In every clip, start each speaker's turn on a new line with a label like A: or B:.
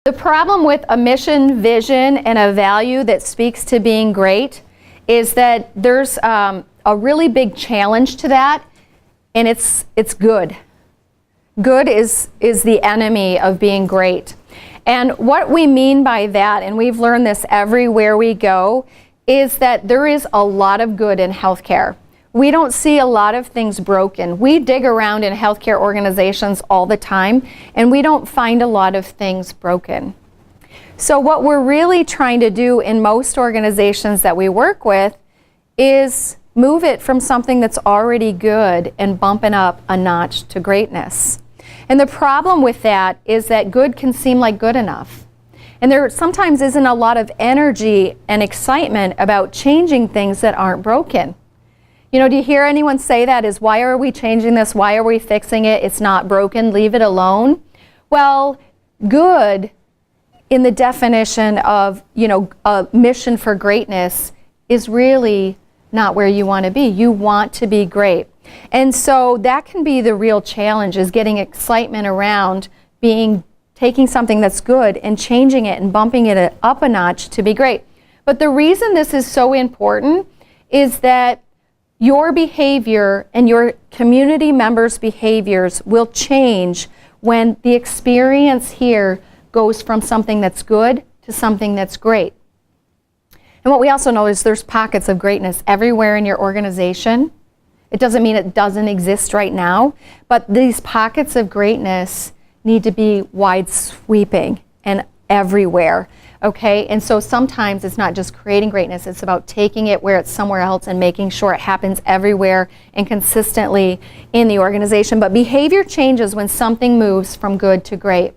A: The problem with a mission, vision, and a value that speaks to being great is that there's a really big challenge to that, and it's good. Good is the enemy of being great. And what we mean by that, and we've learned this everywhere we go, is that there is a lot of good in healthcare. We don't see a lot of things broken. We dig around in healthcare organizations all the time, and we don't find a lot of things broken. So what we're really trying to do in most organizations that we work with is move it from something that's already good and bump it up a notch to greatness. And the problem with that is that good can seem like good enough. And there sometimes isn't a lot of energy and excitement about changing things that aren't broken. You know, do you hear anyone say that? Is why are we changing this? Why are we fixing it? It's not broken. Leave it alone. Well, good in the definition of, you know, a mission for greatness is really not where you want to be. You want to be great. And so that can be the real challenge, is getting excitement around taking something that's good and changing it and bumping it up a notch to be great. But the reason this is so important is that your behavior and your community members' behaviors will change when the experience here goes from something that's good to something that's great. And what we also know is there's pockets of greatness everywhere in your organization. It doesn't mean it doesn't exist right now, but these pockets of greatness need to be wide sweeping and everywhere. Okay, and so sometimes it's not just creating greatness, it's about taking it where it's somewhere else and making sure it happens everywhere and consistently in the organization. But behavior changes when something moves from good to great.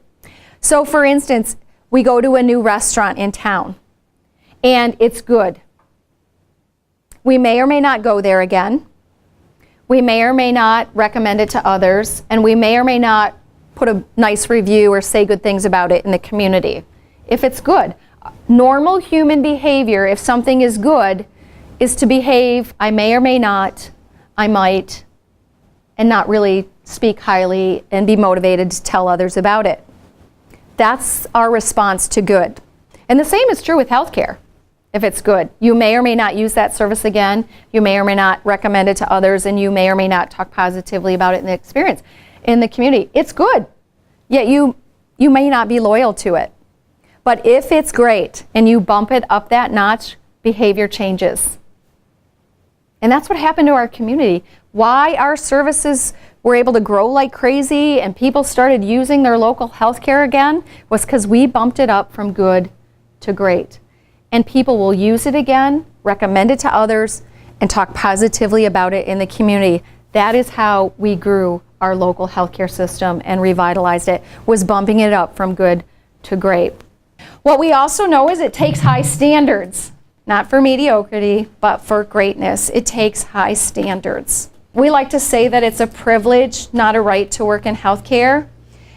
A: So for instance, we go to a new restaurant in town and it's good. We may or may not go there again. We may or may not recommend it to others, and we may or may not put a nice review or say good things about it in the community. If it's good. Normal human behavior, if something is good, is to behave, I may or may not, I might, and not really speak highly and be motivated to tell others about it. That's our response to good. And the same is true with healthcare. If it's good, you may or may not use that service again, you may or may not recommend it to others, and you may or may not talk positively about it in the experience in the community. It's good, yet you may not be loyal to it. But if it's great and you bump it up that notch, behavior changes. And that's what happened to our community. Why our services were able to grow like crazy and people started using their local healthcare again was because we bumped it up from good to great. And people will use it again, recommend it to others, and talk positively about it in the community. That is how we grew our local healthcare system and revitalized it, was bumping it up from good to great. What we also know is it takes high standards, not for mediocrity, but for greatness. It takes high standards. We like to say that it's a privilege, not a right, to work in healthcare.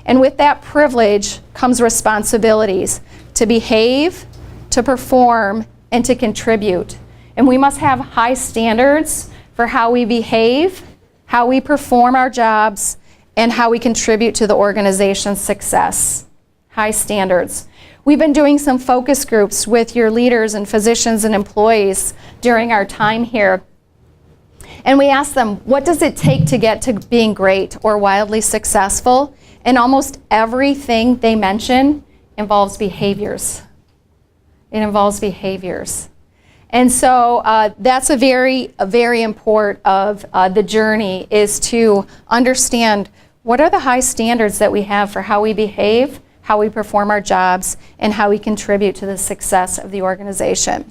A: And with that privilege comes responsibilities to behave, to perform, and to contribute. And we must have high standards for how we behave, how we perform our jobs, and how we contribute to the organization's success. High standards. We've been doing some focus groups with your leaders and physicians and employees during our time here. And we asked them, what does it take to get to being great or wildly successful? And almost everything they mention involves behaviors. It involves behaviors. And so that's a very important of the journey, is to understand what are the high standards that we have for how we behave, how we perform our jobs, and how we contribute to the success of the organization.